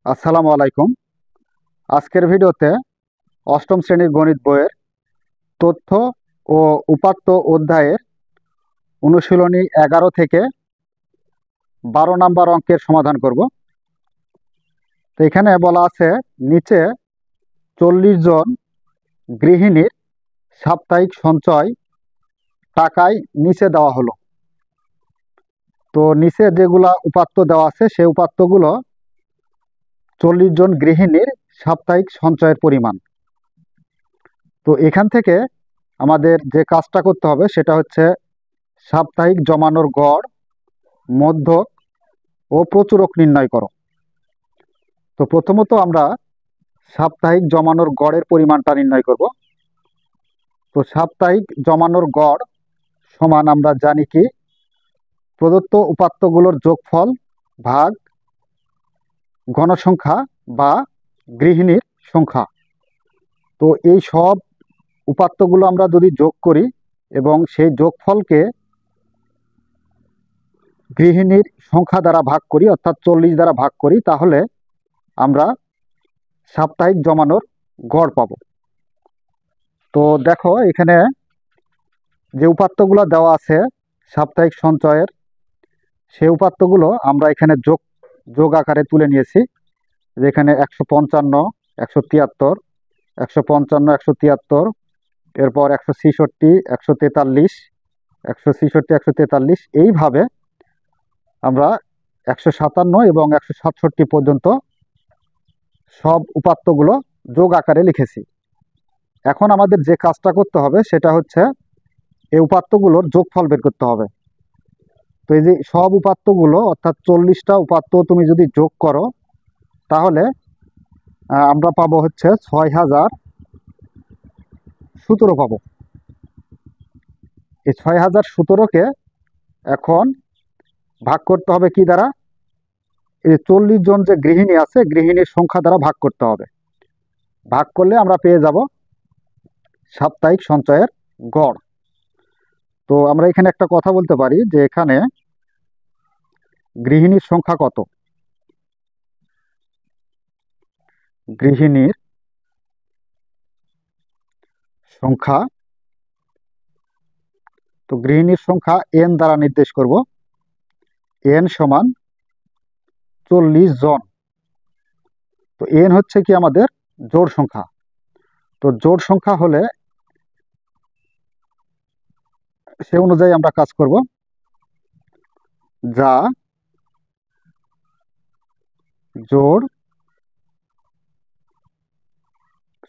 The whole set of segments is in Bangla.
আসসালামু আলাইকুম। আজকের ভিডিওতে অষ্টম শ্রেণীর গণিত বইয়ের তথ্য ও উপাত্ত অধ্যায়ের অনুশীলনী 11 থেকে 12 নম্বর অঙ্কের সমাধান করব। তো এখানে বলা আছে নিচে 40 জন গৃহিণীর সাপ্তাহিক সঞ্চয় টাকায় নিচে দেওয়া হলো। তো নিচে যেগুলা উপাত্ত দেওয়া আছে সেই উপাত্তগুলো 40 জন গৃহিণীর সাপ্তাহিক সঞ্চয়ের পরিমাণ। তো এখান থেকে আমাদের যে কাজটা করতে হবে সেটা হচ্ছে সাপ্তাহিক জমানোর গড়, মধ্যক ও প্রচুরক নির্ণয় করো। তো প্রথমত আমরা সাপ্তাহিক জমানোর গড়ের পরিমাণটা নির্ণয় করব। তো সাপ্তাহিক জমানোর গড় সমান আমরা জানি কি প্রদত্ত উপাত্তগুলোর যোগফল ভাগ গণসংখ্যা বা গৃহিণীর সংখ্যা। তো এই সব উপাত্তগুলো আমরা যদি যোগ করি এবং সেই যোগফলকে গৃহিণীর সংখ্যা দ্বারা ভাগ করি অর্থাৎ 40 দ্বারা ভাগ করি, তাহলে আমরা সাপ্তাহিক জমানোর গড় পাব। তো দেখো এখানে যে উপাত্তগুলো দেওয়া আছে সাপ্তাহিক সঞ্চয়ের, সেই উপাত্তগুলো আমরা এখানে যোগ আকারে তুলে নিয়েছি। যেখানে 155, 173, 155, 173, এরপর 166, 143, 166, 143, এইভাবে আমরা 157 এবং 167 পর্যন্ত সব উপাত্তগুলো যোগ আকারে লিখেছি। এখন আমাদের যে কাজটা করতে হবে সেটা হচ্ছে এই উপাত্তগুলোর যোগফল বের করতে হবে। তো এই যে সব উপাত্তগুলো অর্থাৎ 40টা উপাত্ত তুমি যদি যোগ করো তাহলে আমরা পাবো হচ্ছে 6017 পাবো। এই 6017কে এখন ভাগ করতে হবে কি দ্বারা? এই 40 জন যে গৃহিণী আছে গৃহিণীর সংখ্যা দ্বারা ভাগ করতে হবে। ভাগ করলে আমরা পেয়ে যাব সাপ্তাহিক সঞ্চয়ের গড়। তো আমরা এখানে একটা কথা বলতে পারি যে এখানে গৃহিণীর সংখ্যা কত? গৃহিণীর সংখ্যা, তো গৃহিণীর সংখ্যা n দ্বারা নির্দেশ করব। n সমান 40 জন। তো n হচ্ছে কি আমাদের জোড় সংখ্যা। তো জোড় সংখ্যা হলে সে অনুযায়ী আমরা কাজ করব। যা জোড়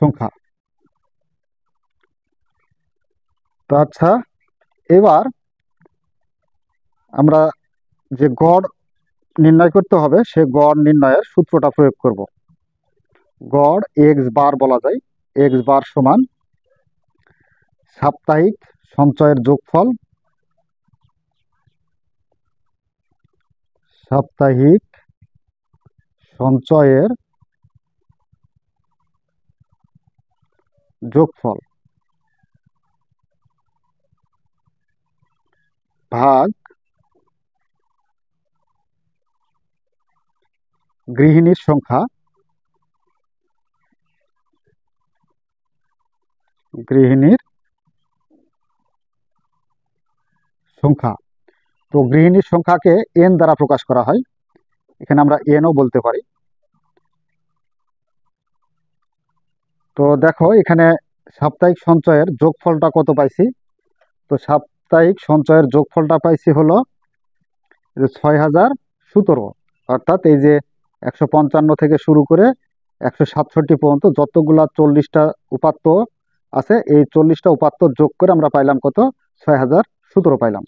সংখ্যা। তো আচ্ছা, এবার আমরা যে গড় নির্ণয় করতে হবে সে গড় নির্ণয়ের সূত্রটা প্রয়োগ করব। গড় x বার বলা যায়। x বার সমান সাপ্তাহিক সঞ্চয়ের যোগফল, সাপ্তাহিক সঞ্চয়ের যোগফল ভাগ গৃহিণীর সংখ্যা, গৃহিণীর সংখ্যা। তো গৃহিণীর সংখ্যাকে n দ্বারা প্রকাশ করা হয়, এখানে আমরা nও বলতে পারি। তো দেখো এখানে সাপ্তাহিক সঞ্চয়ের যোগফলটা কত পাইছি। তো সাপ্তাহিক সঞ্চয়ের যোগফলটা পাইছি হলো 6017। অর্থাৎ এই যে 155 থেকে শুরু করে 167 পর্যন্ত যতগুলা 40টা উপাত্ত আছে এই 40টা উপাত্ত যোগ করে আমরা পাইলাম কত? 6017 পাইলাম।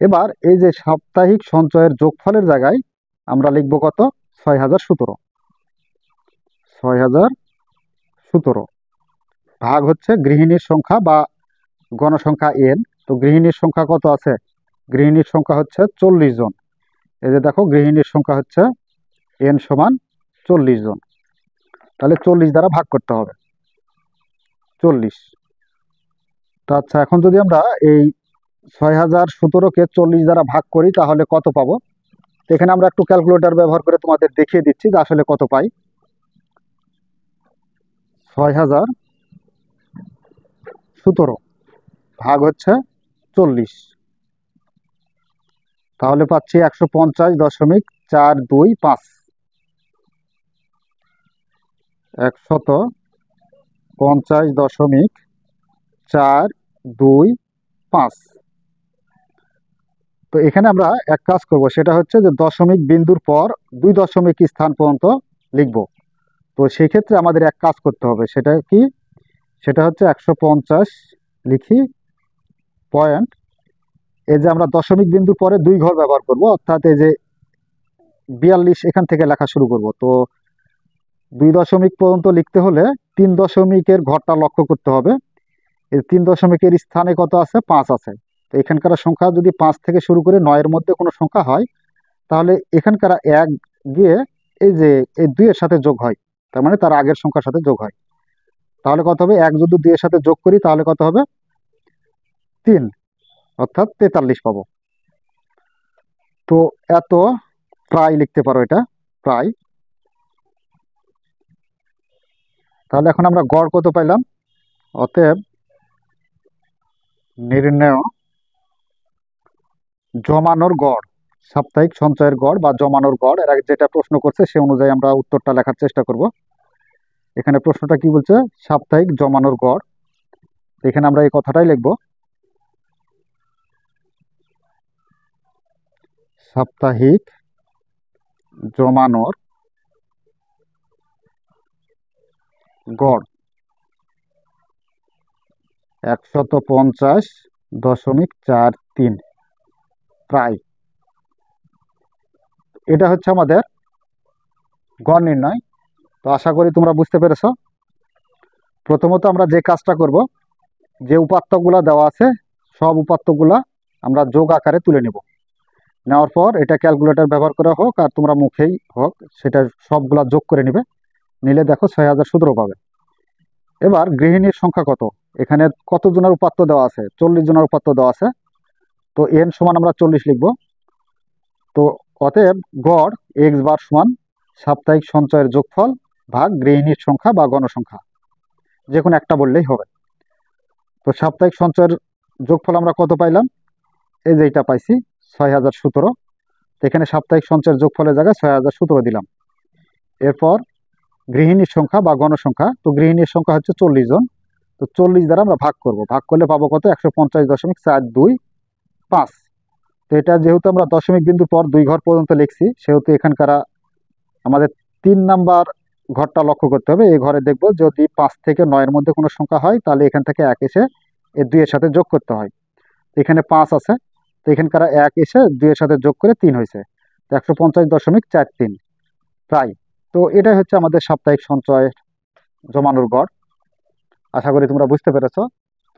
এবার এই যে সাপ্তাহিক সঞ্চয়ের যোগফলের জায়গায় আমরা লিখব কত? 6017। 6017 ভাগ হচ্ছে গৃহিণীর সংখ্যা বা গণসংখ্যা n। তো গৃহিণীর সংখ্যা কত আছে? গৃহিণীর সংখ্যা হচ্ছে 40 জন। এই যে দেখো গৃহিণীর সংখ্যা হচ্ছে n সমান 40 জন। তাহলে 40 দ্বারা ভাগ করতে হবে 40। তো আচ্ছা, এখন যদি আমরা এই 6017কে 40 দ্বারা ভাগ করি তাহলে কত পাবো? তো এখানে আমরা একটু ক্যালকুলেটর ব্যবহার করে তোমাদের দেখিয়ে দিচ্ছি যে আসলে কত পাই। 6017 ভাগ হচ্ছে 40, তাহলে পাচ্ছি 150.425। 150.425। তো এখানে আমরা এক কাজ করব, সেটা হচ্ছে যে দশমিক বিন্দুর পর 2 দশমিক স্থান পর্যন্ত লিখব। তো সেই ক্ষেত্রে আমাদের এক কাজ করতে হবে, সেটা কি? সেটা হচ্ছে 150 লিখি পয়েন্ট, এই যে আমরা দশমিক বিন্দুর পরে 2 ঘর ব্যবহার করব, অর্থাৎ এই যে 42 এখান থেকে লেখা শুরু করব। তো 2 দশমিক পর্যন্ত লিখতে হলে 3 দশমিকের ঘরটা লক্ষ্য করতে হবে। এই 3 দশমিকের স্থানে কত আছে? 5 আছে। তো এখানকার সংখ্যা যদি 5 থেকে শুরু করে 9 এর মধ্যে কোনো সংখ্যা হয়, তাহলে এখানকার 1 গিয়ে এই যে এই 2 এর সাথে যোগ হয়, তার মানে তার আগের সংখ্যার সাথে যোগ হয়। তাহলে কত হবে? 1 যদি 2 এর সাথে যোগ করি তাহলে কত হবে? 3, অর্থাৎ 43 পাবো। তো এত প্রায় লিখতে পারো, এটা প্রায়। তাহলে এখন আমরা গড় কত পাইলাম? অতএব নির্ণেয় জমানোর গড়, সাপ্তাহিক সঞ্চয়ের গড় বা জমানোর গড়, এর আগে যেটা প্রশ্ন করছে সে অনুযায়ী আমরা উত্তরটা লেখার চেষ্টা করব। এখানে প্রশ্নটা কি বলছে? সাপ্তাহিক জমানোর গড়। এখানে আমরা এই কথাটাই লিখব, সাপ্তাহিক জমানোর গড় 150.43 প্রায়। এটা হচ্ছে আমাদের গড় নির্ণয়। তো আশা করি তোমরা বুঝতে পেরেছো। প্রথমত আমরা যে কাজটা করব, যে উপাত্তগুলো দেওয়া আছে সব উপাত্তগুলা আমরা যোগ আকারে তুলে নেব। নেওয়ার পর এটা ক্যালকুলেটর ব্যবহার করা হোক আর তোমরা মুখেই হোক, সেটা সবগুলা যোগ করে নিবে। নিলে দেখো 6017 পাবে। এবার গৃহিণীর সংখ্যা কত? এখানে কত জনের উপাত্ত দেওয়া আছে? 40 জনের উপাত্ত দেওয়া আছে। তো n সমান আমরা 40 লিখব। তো অতএব গড় x বার সমান সাপ্তাহিক সঞ্চয়ের যোগফল ভাগ গৃহিণীর সংখ্যা বা গণসংখ্যা, যে কোনো একটা বললেই হবে। তো সাপ্তাহিক সঞ্চয়ের যোগফল আমরা কত পাইলাম? এই যে এটা পাইছি 6017। তো এখানে সাপ্তাহিক সঞ্চয়ের যোগফলের জায়গায় 6017 দিলাম। এরপর গৃহিণীর সংখ্যা বা গণসংখ্যা, তো গৃহিণীর সংখ্যা হচ্ছে 40 জন। তো 40 দ্বারা আমরা ভাগ করব, ভাগ করলে পাবো কত? 150.425। তো এটা যেহেতু আমরা দশমিক বিন্দুর পর 2 ঘর পর্যন্ত লিখছি, সেহেতু এখানকার আমাদের 3 নাম্বার ঘরটা লক্ষ্য করতে হবে। এই ঘরে দেখব যদি 5 থেকে 9 এর মধ্যে কোনো সংখ্যা হয়, তাহলে এখান থেকে 1 এসে এই 2 এর সাথে যোগ করতে হয়। তো এখানে 5 আছে, তো এখানকার 1 এসে 2 এর সাথে যোগ করে 3 হয়েছে। তো 150.43 প্রায়। তো এটাই হচ্ছে আমাদের সাপ্তাহিক সঞ্চয় জমানোর গড়। আশা করি তোমরা বুঝতে পেরেছো।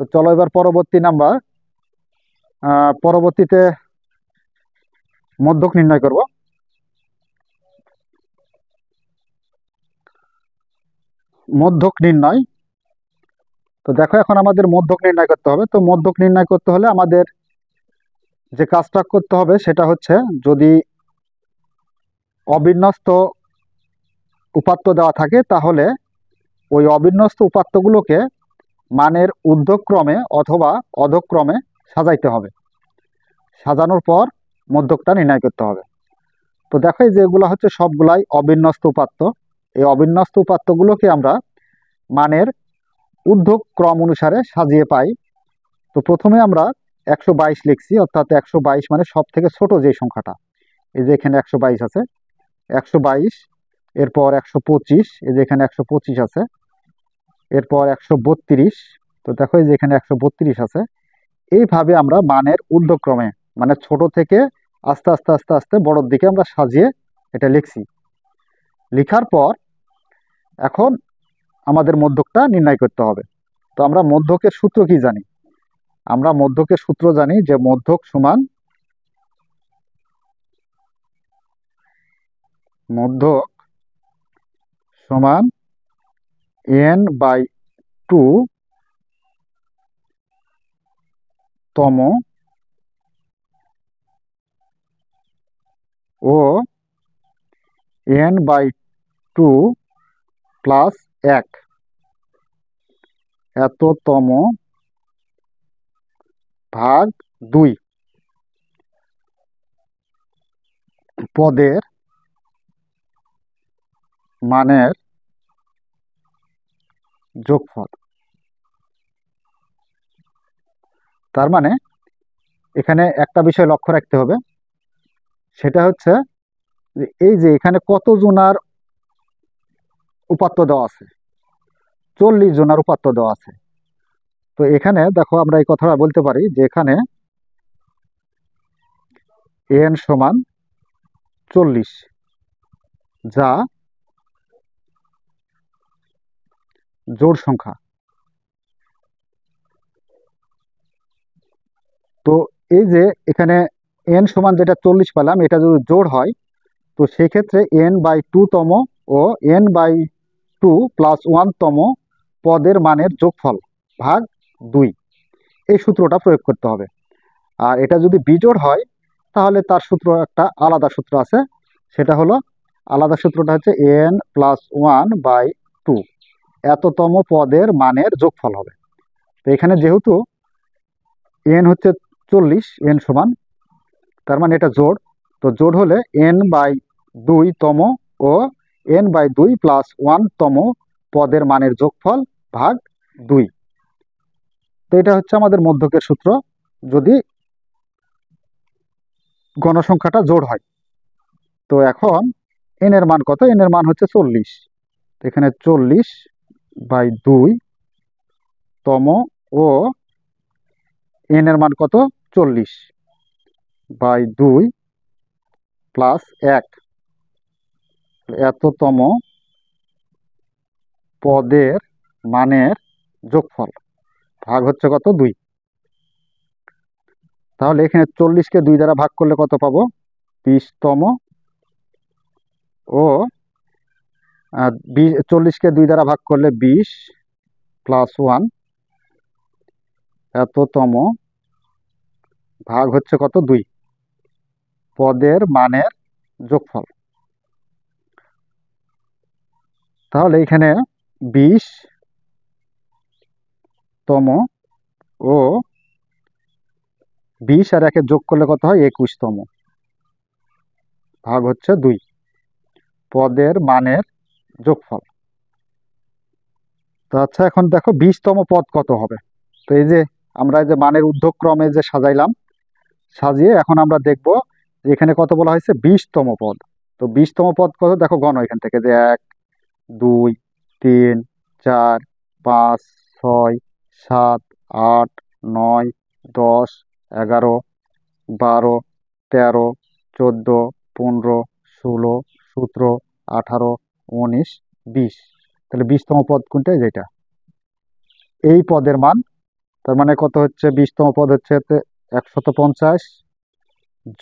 তো চলো এবার পরবর্তী নাম্বার, পরবর্তীতে মধ্যক নির্ণয় করব। মধ্যক নির্ণয়। তো দেখো এখন আমাদের মধ্যক নির্ণয় করতে হবে। তো মধ্যক নির্ণয় করতে হলে আমাদের যে কাজটা করতে হবে সেটা হচ্ছে, যদি অবিন্যস্ত উপাত্ত দেওয়া থাকে তাহলে ওই অবিন্যস্ত উপাত্তগুলোকে মানের ঊর্ধ্বক্রমে অথবা অধক্রমে সাজাইতে হবে। সাজানোর পর মধ্যকটা নির্ণয় করতে হবে। তো দেখো এই যেগুলো হচ্ছে সবগুলাই অবিন্যস্ত উপাত্ত। এই অবিন্যস্ত উপাত্তগুলোকে আমরা মানের ঊর্ধ্বক্রম অনুসারে সাজিয়ে পাই। তো প্রথমে আমরা 122 লিখছি, অর্থাৎ 122 মানে সব থেকে ছোট যে সংখ্যাটা। এই যে এখানে 122 আছে, 122। এরপর 125, এই যে এখানে 125 আছে। এরপর 132, তো দেখো এই যে এখানে 132 আছে। এইভাবে আমরা মানের ঊর্ধ্বক্রমে, মানে ছোট থেকে আস্তে আস্তে আস্তে আস্তে বড়র দিকে আমরা সাজিয়ে এটা লিখছি। লিখার পর এখন আমাদের মধ্যকটা নির্ণয় করতে হবে। তো আমরা মধ্যকের সূত্র কি জানি? আমরা মধ্যকের সূত্র জানি যে মধ্যক সমান n/2 তম ও n/2 প্লাস 1 এততম ভাগ 2 পদের মানের যোগফল। তার মানে এখানে একটা বিষয় লক্ষ্য রাখতে হবে, সেটা হচ্ছে এই যে এখানে কত জনার উপাত্ত দেওয়া আছে, 40 জনার উপাত্ত দেওয়া আছে। তো এখানে দেখো আমরা এই কথাটা বলতে পারি যে এখানে n সমান 40, যা জোড় সংখ্যা। তো এই যে এখানে n সমান যেটা 40 পেলাম, এটা যদি জোড় হয় তো সেই ক্ষেত্রে n/2 তম ও n/2 প্লাস 1 তম পদের মানের যোগফল ভাগ 2, এই সূত্রটা প্রয়োগ করতে হবে। আর এটা যদি বিজোড় হয় তাহলে তার সূত্র একটা আলাদা সূত্র আছে, সেটা হলো আলাদা সূত্রটা হচ্ছে n+1/2 এততম পদের মানের যোগফল হবে। তো এখানে যেহেতু n হচ্ছে 40, n সমান, তার মানে এটা জোড়, তো জোড় হলে n/2 তম ও n/2 প্লাস 1 তম পদের মানের যোগফল ভাগ 2। তো এটা হচ্ছে আমাদের মধ্যকের সূত্র যদি গণসংখ্যাটা জোড় হয়। তো এখন n এর মান কত? n এর মান হচ্ছে 40, এখানে 40/2 তম ও n এর মান কত? 40/2 প্লাস 1 এততম পদের মানের যোগফল ভাগ হচ্ছে কত? 2। তাহলে এখানে 40কে 2 দ্বারা ভাগ করলে কত পাবো? 20তম ও 40কে 2 দ্বারা ভাগ করলে 20 প্লাস 1 এততম ভাগ হচ্ছে কত? 2 পদের মানের যোগফল। তাহলে এখানে 20তম ও 20 আর 1 যোগ করলে কত হয়? 21তম ভাগ হচ্ছে 2 পদের মানের যোগফল। তো আচ্ছা, এখন দেখো 20তম পদ কত হবে। তো এই যে আমরা এই যে মানের ঊর্ধ্বক্রমে যে সাজাইলাম, সাজিয়ে এখন আমরা দেখব যে এখানে কত বলা হয়েছে? 20তম পদ। তো 20তম পদ কত দেখো, গণ এখান থেকে যে 1 2 3 4 5 6 7 8 9 10 11 12 13 14 15 16 17 18 19 20। তাহলে 20তম পদ কোনটা? যেটা এই পদের মান। তার মানে কত হচ্ছে? 20তম পদ হচ্ছে 150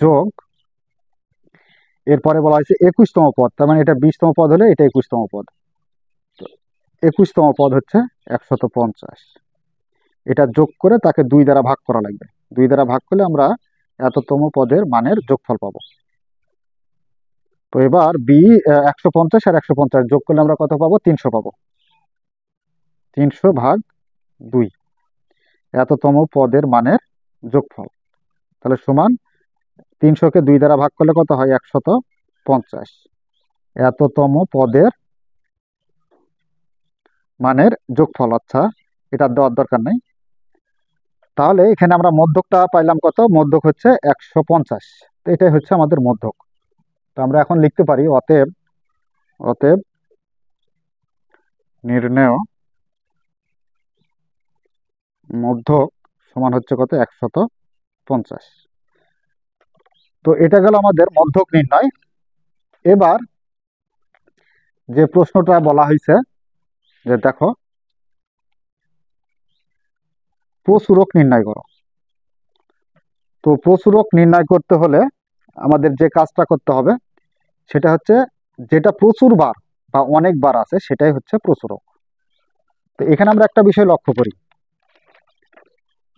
যোগ, এরপরে বলা হয়েছে 21তম পদ, তার মানে এটা 20তম পদ হলে এটা 21তম পদ। 21তম পদ হচ্ছে 150, এটা যোগ করে তাকে 2 দ্বারা ভাগ করা লাগবে। 2 দ্বারা ভাগ করলে আমরা এততম পদের মানের যোগফল পাবো। তো এবার 150 আর 150 যোগ করলে আমরা কত পাবো? 300 পাবো। 300 ভাগ 2 এততম পদের মানের যোগফল। তাহলে সমান 300কে 2 দ্বারা ভাগ করলে কত হয়? 150 এততম পদের মানের যোগফল। আচ্ছা, এটা দেওয়ার দরকার নেই। তাহলে এখানে আমরা মধ্যকটা পাইলাম কত? মধ্যক হচ্ছে 150। তো এটাই হচ্ছে আমাদের মধ্যক। তো আমরা এখন লিখতে পারি অতএব অতএব নির্ণেয় মধ্যক সমান হচ্ছে কত? 150। তো এটা গেল আমাদের মধ্যক নির্ণয়। এবার যে প্রশ্নটা বলা হয়েছে যে দেখো, প্রচুরক নির্ণয় করো। তো প্রচুরক নির্ণয় করতে হলে আমাদের যে কাজটা করতে হবে সেটা হচ্ছে যেটা প্রচুর বার বা অনেকবার আছে সেটাই হচ্ছে প্রচুরক। তো এখানে আমরা একটা বিষয় লক্ষ্য করি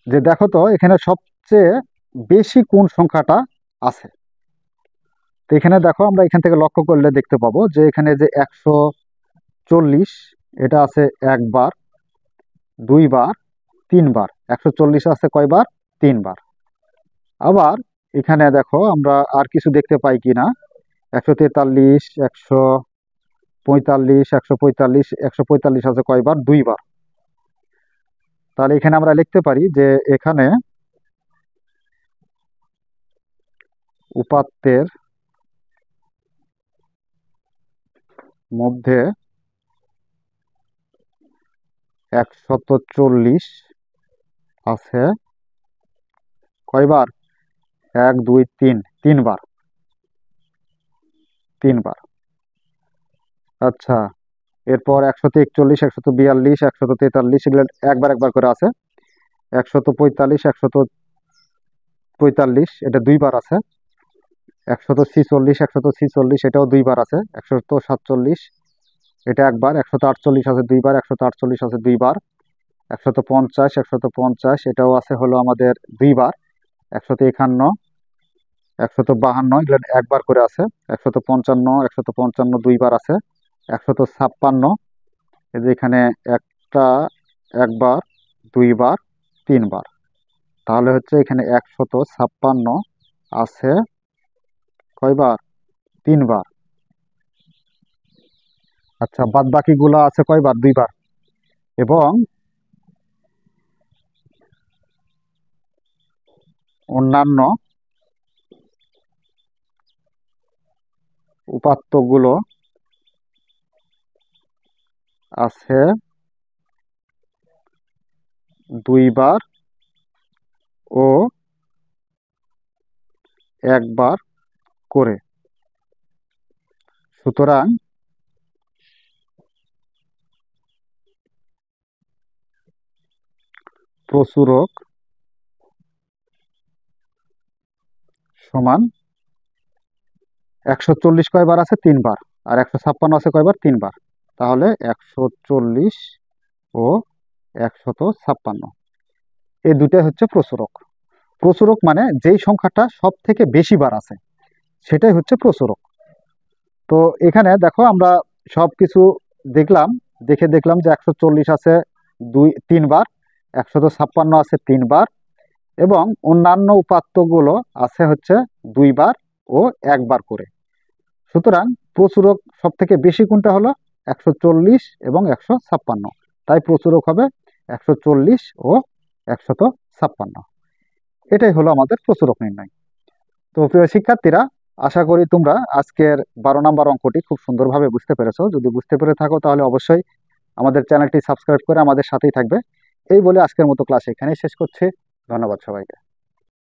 যে দেখো তো এখানে সবচেয়ে বেশি কোন সংখ্যাটা আছে। তো এখানে দেখো আমরা এখান থেকে লক্ষ্য করলে দেখতে পাবো যে এখানে যে 140 এটা আছে একবার, দুইবার, তিনবার। 140 আছে কয়বার? তিনবার। আবার এখানে দেখো আমরা আর কিছু দেখতে পাই কিনা, 143, 145, 145, 145 আছে কয়বার? দুইবার। তাহলে এখানে আমরা লিখতে পারি যে এখানে উপাত্তের মধ্যে 140 আছে কয়বার? 1, 2, 3, তিনবার। তিনবার। আচ্ছা, এরপর 141, 142, 143 এগুলো একবার একবার করে আছে। 145, 145 এটা দুইবার আছে। 146, 146 এটাও দুইবার আছে। 147 এটা একবার। 148 আছে দুইবার। 148 আছে দুইবার। 150, 150 এটাও আছে হলো আমাদের দুইবার। 151, 152 এগুলো একবার করে আছে। 155, 155 দুইবার আছে। 156 এই যে এখানে একটা, একবার, দুইবার, তিনবার। তাহলে হচ্ছে এখানে 156 আছে কয়বার? তিনবার। আচ্ছা, বাদ বাকিগুলো আছে কয়বার? দুইবার। এবং অন্যান্য উপাত্তগুলো আছে দুইবার ও একবার করে। সুতরাং প্রচুরক সমান 140 কয়বার আছে? তিনবার। আর 156 আছে কয়বার? তিনবার। তাহলে 140 ও 156 এই দুটাই হচ্ছে প্রচুরক। প্রচুরক মানে যেই সংখ্যাটা সব থেকে বেশি বার আছে সেটাই হচ্ছে প্রচুরক। তো এখানে দেখো আমরা সব কিছু দেখলাম, দেখলাম যে 140 আছে তিনবার, 156 আছে তিনবার, এবং অন্যান্য উপাত্তগুলো আছে হচ্ছে দুইবার ও একবার করে। সুতরাং প্রচুরক সব থেকে বেশি কোনটা হলো? 140 এবং 156। তাই প্রচুরক হবে 140 ও 156। এটাই হলো আমাদের প্রচুরক নির্ণয়। তো প্রিয় শিক্ষার্থীরা, আশা করি তোমরা আজকের 12 নম্বর অঙ্কটি খুব সুন্দরভাবে বুঝতে পেরেছো। যদি বুঝতে পেরে থাকো তাহলে অবশ্যই আমাদের চ্যানেলটি সাবস্ক্রাইব করে আমাদের সাথেই থাকবে। এই বলে আজকের মতো ক্লাস এখানেই শেষ করছি। ধন্যবাদ সবাইকে।